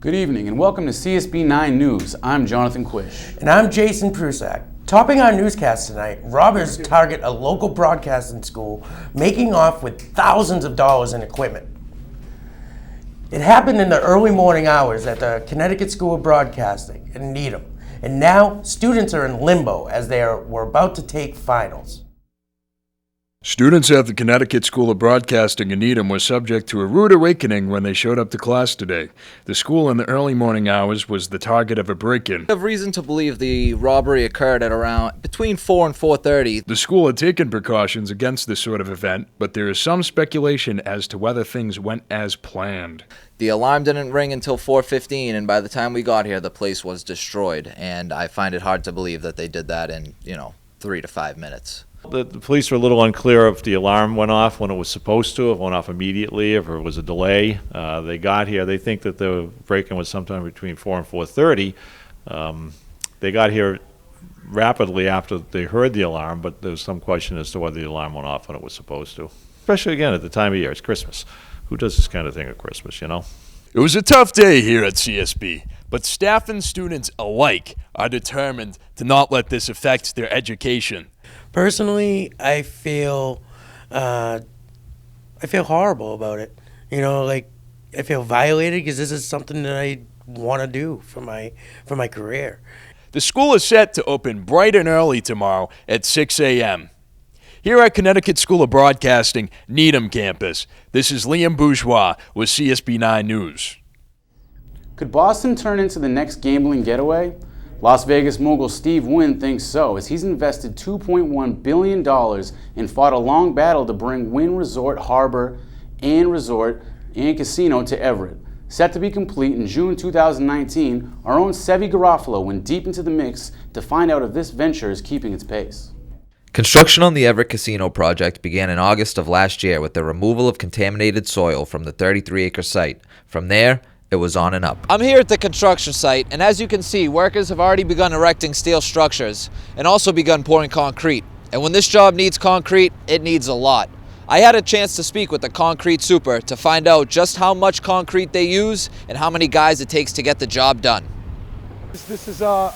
Good evening and welcome to CSB 9 News. I'm Jonathan Quish. And I'm Jason Prusak. Topping our newscast tonight, robbers target a local broadcasting school, making off with thousands of dollars in equipment. It happened in the early morning hours at the Connecticut School of Broadcasting in Needham. And now, students are in limbo as were about to take finals. Students at the Connecticut School of Broadcasting in Needham were subject to a rude awakening when they showed up to class today. The school in the early morning hours was the target of a break-in. We have reason to believe the robbery occurred at around between 4 and 4:30. The school had taken precautions against this sort of event, but there is some speculation as to whether things went as planned. The alarm didn't ring until 4:15, and by the time we got here, the place was destroyed. And I find it hard to believe that they did that in, 3 to 5 minutes. The police were a little unclear if the alarm went off when it was supposed to, if it went off immediately, if there was a delay. They got here. They think that the break-in was sometime between 4 and 4:30. They got here rapidly after they heard the alarm, but there was some question as to whether the alarm went off when it was supposed to. Especially, again, at the time of year. It's Christmas. Who does this kind of thing at Christmas, It was a tough day here at CSB, but staff and students alike are determined to not let this affect their education. Personally, I feel horrible about it. I feel violated because this is something that I want to do for my career. The school is set to open bright and early tomorrow at 6 a.m. Here at Connecticut School of Broadcasting, Needham campus, this is Liam Bourgeois with CSB 9 News. Could Boston turn into the next gambling getaway? Las Vegas mogul Steve Wynn thinks so, as he's invested $2.1 billion and fought a long battle to bring Wynn Resort Harbor and Resort and Casino to Everett. Set to be complete in June 2019, our own Sevi Garofalo went deep into the mix to find out if this venture is keeping its pace. Construction on the Everett Casino project began in August of last year with the removal of contaminated soil from the 33-acre site. From there, it was on and up. I'm here at the construction site, and as you can see, workers have already begun erecting steel structures and also begun pouring concrete. And when this job needs concrete, it needs a lot. I had a chance to speak with the concrete super to find out just how much concrete they use and how many guys it takes to get the job done. This is 4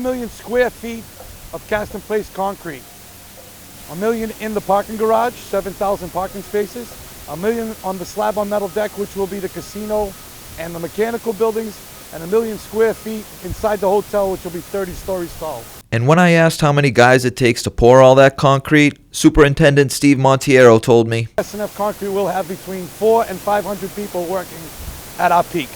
million square feet of cast-in-place concrete. 1 million in the parking garage, 7,000 parking spaces. 1 million on the slab on metal deck, which will be the casino and the mechanical buildings, and 1 million square feet inside the hotel, which will be 30 stories tall. And when I asked how many guys it takes to pour all that concrete, Superintendent Steve Montiero told me, SNF Concrete will have between 400 and 500 people working at our peak.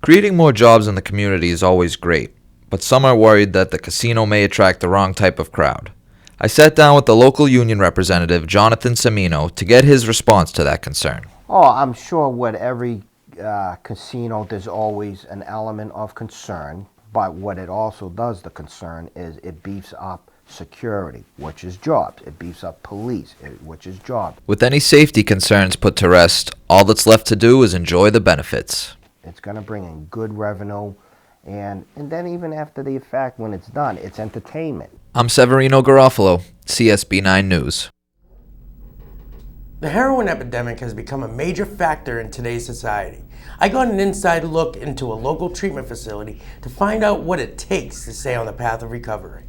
Creating more jobs in the community is always great, but some are worried that the casino may attract the wrong type of crowd. I sat down with the local union representative, Jonathan Semino, to get his response to that concern. Oh, I'm sure with every casino, there's always an element of concern, but what it also does, the concern, is it beefs up security, which is jobs. It beefs up police, which is jobs. With any safety concerns put to rest, all that's left to do is enjoy the benefits. It's going to bring in good revenue, and then even after the fact, when it's done, it's entertainment. I'm Severino Garofalo, CSB 9 News. The heroin epidemic has become a major factor in today's society. I got an inside look into a local treatment facility to find out what it takes to stay on the path of recovery.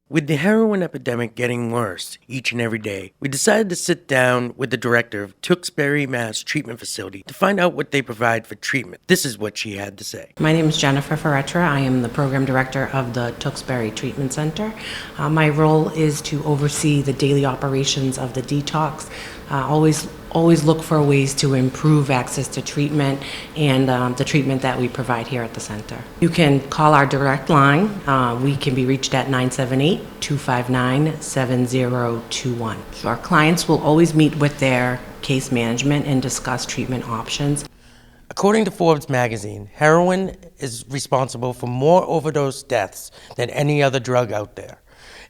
With the heroin epidemic getting worse each and every day, we decided to sit down with the director of Tewksbury, Mass. Treatment Facility to find out what they provide for treatment. This is what she had to say. My name is Jennifer Ferretra. I am the program director of the Tewksbury Treatment Center. My role is to oversee the daily operations of the detox. Always look for ways to improve access to treatment and the treatment that we provide here at the center. You can call our direct line. We can be reached at 978-259-7021. Our clients will always meet with their case management and discuss treatment options. According to Forbes magazine, heroin is responsible for more overdose deaths than any other drug out there.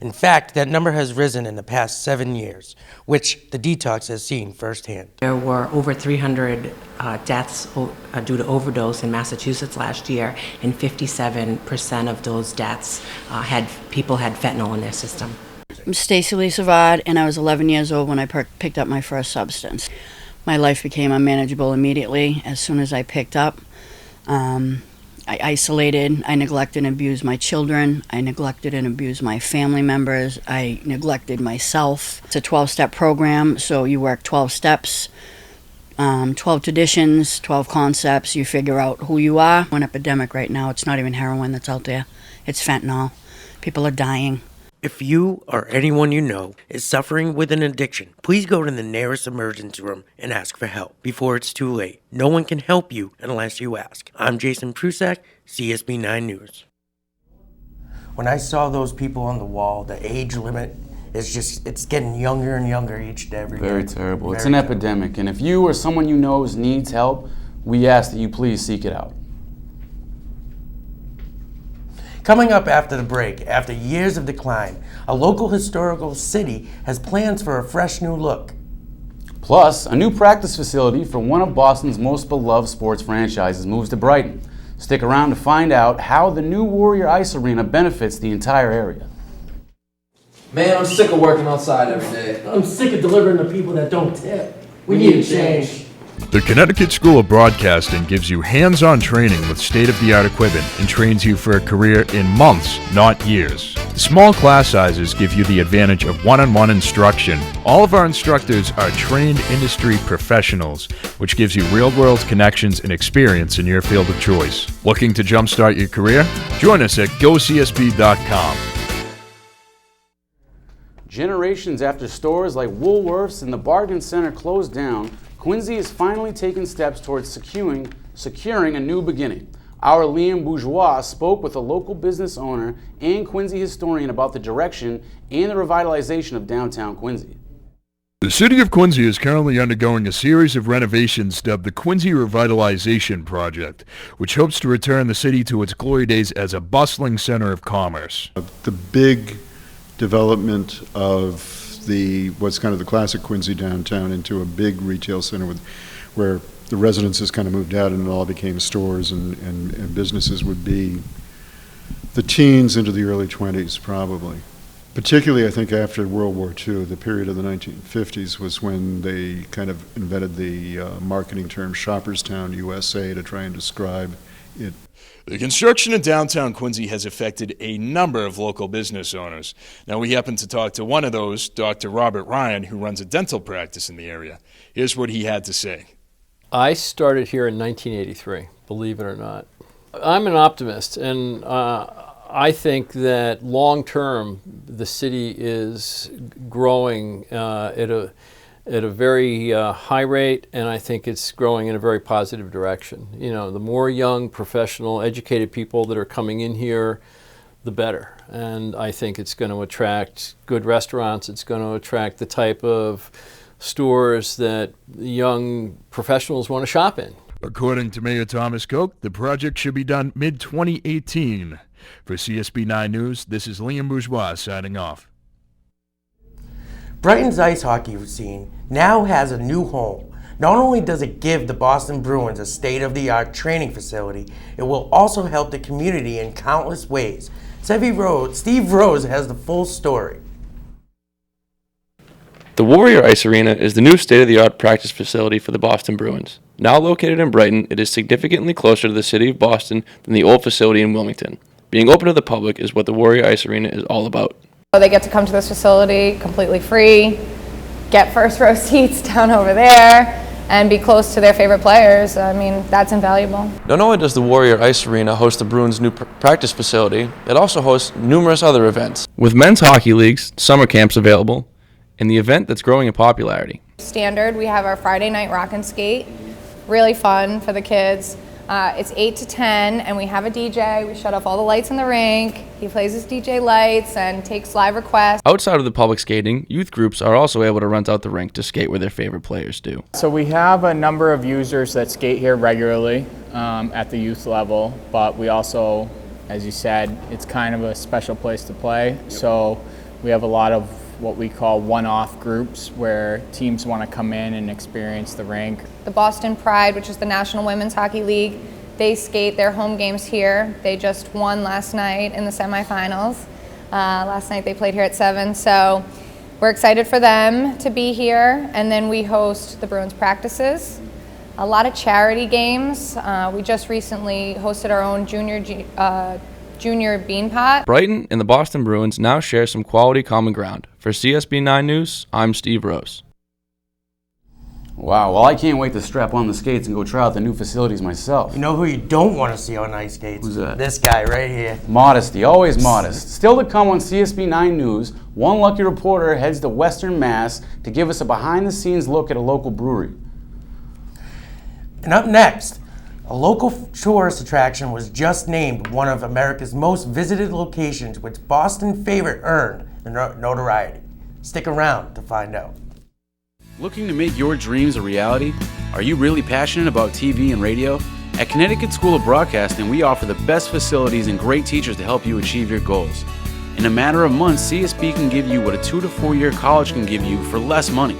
In fact, that number has risen in the past 7 years, which the detox has seen firsthand. There were over 300 deaths due to overdose in Massachusetts last year, and 57% of those deaths people had fentanyl in their system. I'm Stacy Lee Savard, and I was 11 years old when I picked up my first substance. My life became unmanageable immediately as soon as I picked up. I isolated, I neglected and abused my children, I neglected and abused my family members, I neglected myself. It's a 12-step program, so you work 12 steps, 12 traditions, 12 concepts, you figure out who you are. One epidemic right now, it's not even heroin that's out there, it's fentanyl. People are dying. If you or anyone you know is suffering with an addiction, please go to the nearest emergency room and ask for help before it's too late. No one can help you unless you ask. I'm Jason Prusak, CSB 9 News. When I saw those people on the wall, the age limit it's getting younger and younger each day, every day. Very terrible. It's an epidemic, and if you or someone you know needs help, we ask that you please seek it out. Coming up after the break, after years of decline, a local historical city has plans for a fresh new look. Plus, a new practice facility for one of Boston's most beloved sports franchises moves to Brighton. Stick around to find out how the new Warrior Ice Arena benefits the entire area. Man, I'm sick of working outside every day. I'm sick of delivering to people that don't tip. We need a change. The Connecticut School of Broadcasting gives you hands-on training with state-of-the-art equipment and trains you for a career in months, not years. Small class sizes give you the advantage of one-on-one instruction. All of our instructors are trained industry professionals, which gives you real-world connections and experience in your field of choice. Looking to jumpstart your career? Join us at GoCSB.com. Generations after stores like Woolworths and the Bargain Center closed down, Quincy is finally taking steps towards securing a new beginning. Our Liam Bourgeois spoke with a local business owner and Quincy historian about the direction and the revitalization of downtown Quincy. The city of Quincy is currently undergoing a series of renovations dubbed the Quincy Revitalization Project, which hopes to return the city to its glory days as a bustling center of commerce. The big development of what's kind of the classic Quincy downtown into a big retail center where the residences kind of moved out and it all became stores and businesses would be the teens into the early 20s probably. Particularly I think after World War II, the period of the 1950s was when they kind of invented the marketing term Shoppers Town, USA to try and describe it. The construction in downtown Quincy has affected a number of local business owners. Now, we happen to talk to one of those, Dr. Robert Ryan, who runs a dental practice in the area. Here's what he had to say. I started here in 1983, believe it or not. I'm an optimist, and I think that long-term, the city is growing at a very high rate, and I think it's growing in a very positive direction. You know, the more young, professional, educated people that are coming in here, the better. And I think it's going to attract good restaurants. It's going to attract the type of stores that young professionals want to shop in. According to Mayor Thomas Koch, the project should be done mid-2018. For CSB 9 News, this is Liam Bourgeois signing off. Brighton's ice hockey scene now has a new home. Not only does it give the Boston Bruins a state-of-the-art training facility, it will also help the community in countless ways. Steve Rose has the full story. The Warrior Ice Arena is the new state-of-the-art practice facility for the Boston Bruins. Now located in Brighton, it is significantly closer to the city of Boston than the old facility in Wilmington. Being open to the public is what the Warrior Ice Arena is all about. They get to come to this facility completely free, get first row seats down over there, and be close to their favorite players. I mean, that's invaluable. Not only does the Warrior Ice Arena host the Bruins' new practice facility, it also hosts numerous other events. With men's hockey leagues, summer camps available, and the event that's growing in popularity. Standard, we have our Friday night rock and skate. Really fun for the kids. It's 8 to 10, and we have a DJ. We shut off all the lights in the rink. He plays his DJ lights and takes live requests. Outside of the public skating, youth groups are also able to rent out the rink to skate where their favorite players do. So we have a number of users that skate here regularly at the youth level, but we also, as you said, it's kind of a special place to play. So we have a lot of what we call one-off groups where teams want to come in and experience the rink. The Boston Pride, which is the National Women's Hockey League, they skate their home games here. They just won last night in the semifinals. Last night they played here at 7, so we're excited for them to be here. And then we host the Bruins practices. A lot of charity games. We just recently hosted our own junior bean pot. Brighton and the Boston Bruins now share some quality common ground. For CSB 9 News, I'm Steve Rose. Wow, well, I can't wait to strap on the skates and go try out the new facilities myself. You know who you don't want to see on ice skates? Who's that? This guy right here. Modesty, always modest. Still to come on CSB 9 News, one lucky reporter heads to Western Mass to give us a behind-the-scenes look at a local brewery. And up next, a local tourist attraction was just named one of America's most visited locations, which Boston favorite earned the notoriety. Stick around to find out. Looking to make your dreams a reality? Are you really passionate about TV and radio? At Connecticut School of Broadcasting, we offer the best facilities and great teachers to help you achieve your goals. In a matter of months, CSB can give you what a 2 to 4 year college can give you for less money.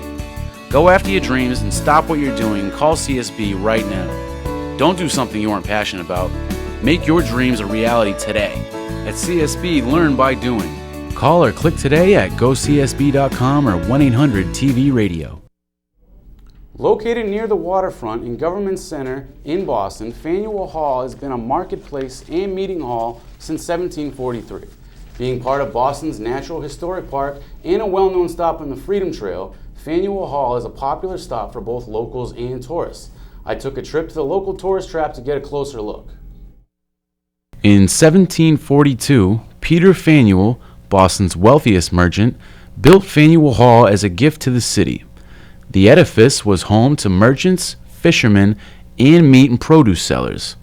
Go after your dreams and stop what you're doing and call CSB right now. Don't do something you aren't passionate about. Make your dreams a reality today. At CSB, learn by doing. Call or click today at gocsb.com or 1-800-TV-RADIO. Located near the waterfront in Government Center in Boston, Faneuil Hall has been a marketplace and meeting hall since 1743. Being part of Boston's Natural Historic Park and a well-known stop on the Freedom Trail, Faneuil Hall is a popular stop for both locals and tourists. I took a trip to the local tourist trap to get a closer look. In 1742, Peter Faneuil, Boston's wealthiest merchant, built Faneuil Hall as a gift to the city. The edifice was home to merchants, fishermen, and meat and produce sellers,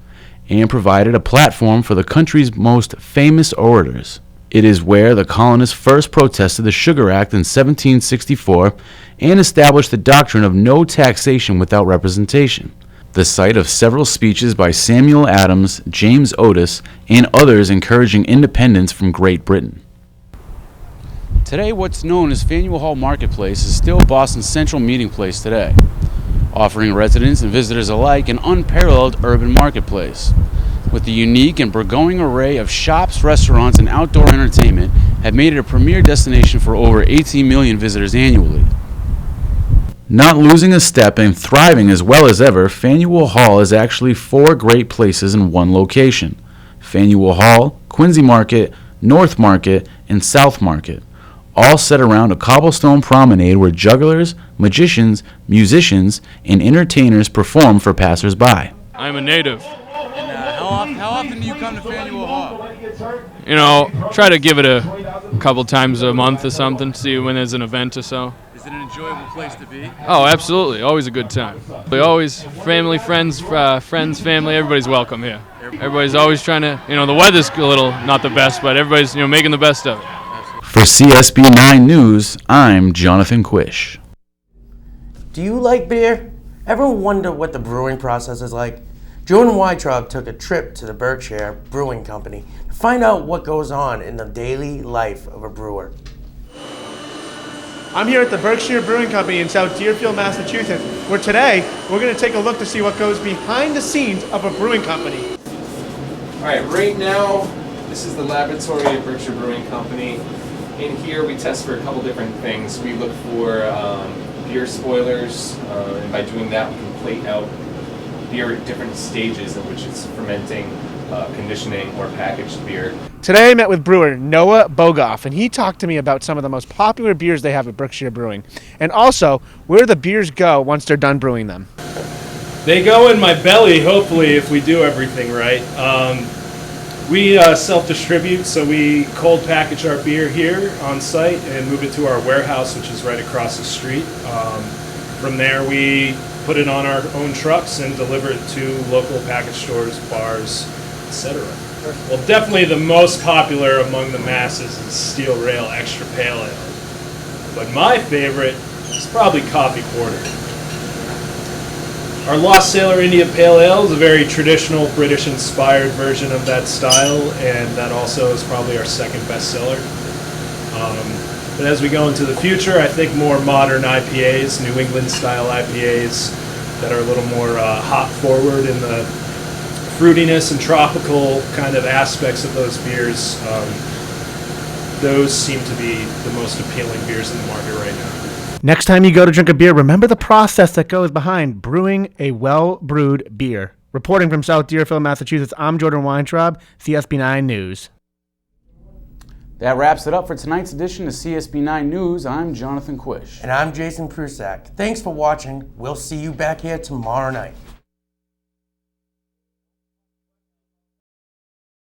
and provided a platform for the country's most famous orators. It is where the colonists first protested the Sugar Act in 1764 and established the doctrine of no taxation without representation, the site of several speeches by Samuel Adams, James Otis, and others encouraging independence from Great Britain. Today, what's known as Faneuil Hall Marketplace is still Boston's central meeting place today, offering residents and visitors alike an unparalleled urban marketplace. With the unique and burgeoning array of shops, restaurants, and outdoor entertainment, have made it a premier destination for over 18 million visitors annually. Not losing a step and thriving as well as ever, Faneuil Hall is actually 4 great places in one location: Faneuil Hall, Quincy Market, North Market, and South Market, all set around a cobblestone promenade where jugglers, magicians, musicians, and entertainers perform for passers-by. I'm a native. And how often do you come to Faneuil Hall? You know, try to give it a couple times a month or something, see when there's an event or so. Is it an enjoyable place to be? Oh, absolutely. Always a good time. We always, family, friends, family, everybody's welcome here. Everybody's always trying to, the weather's a little not the best, but everybody's, making the best of it. For CSB 9 News, I'm Jonathan Quish. Do you like beer? Ever wonder what the brewing process is like? Jordan Weitraub took a trip to the Berkshire Brewing Company to find out what goes on in the daily life of a brewer. I'm here at the Berkshire Brewing Company in South Deerfield, Massachusetts, where today we're going to take a look to see what goes behind the scenes of a brewing company. All right, right now, this is the laboratory at Berkshire Brewing Company. In here, we test for a couple different things. We look for beer spoilers, and by doing that, we can plate out beer at different stages in which it's fermenting, conditioning, or packaged beer. Today I met with brewer Noah Bogoff, and he talked to me about some of the most popular beers they have at Berkshire Brewing, and also where the beers go once they're done brewing them. They go in my belly, hopefully, if we do everything right. We self-distribute, so we cold package our beer here on site and move it to our warehouse, which is right across the street. From there, we put it on our own trucks and deliver it to local package stores, bars, etc. Well, definitely the most popular among the masses is Steel Rail Extra Pale Ale. But my favorite is probably Coffee Porter. Our Lost Sailor India Pale Ale is a very traditional British-inspired version of that style, and that also is probably our second bestseller. But as we go into the future, I think more modern IPAs, New England-style IPAs that are a little more hop-forward in the fruitiness and tropical kind of aspects of those beers, those seem to be the most appealing beers in the market right now. Next time you go to drink a beer, remember the process that goes behind brewing a well-brewed beer. Reporting from South Deerfield, Massachusetts, I'm Jordan Weintraub, CSB 9 News. That wraps it up for tonight's edition of CSB 9 News. I'm Jonathan Quish. And I'm Jason Prusak. Thanks for watching. We'll see you back here tomorrow night.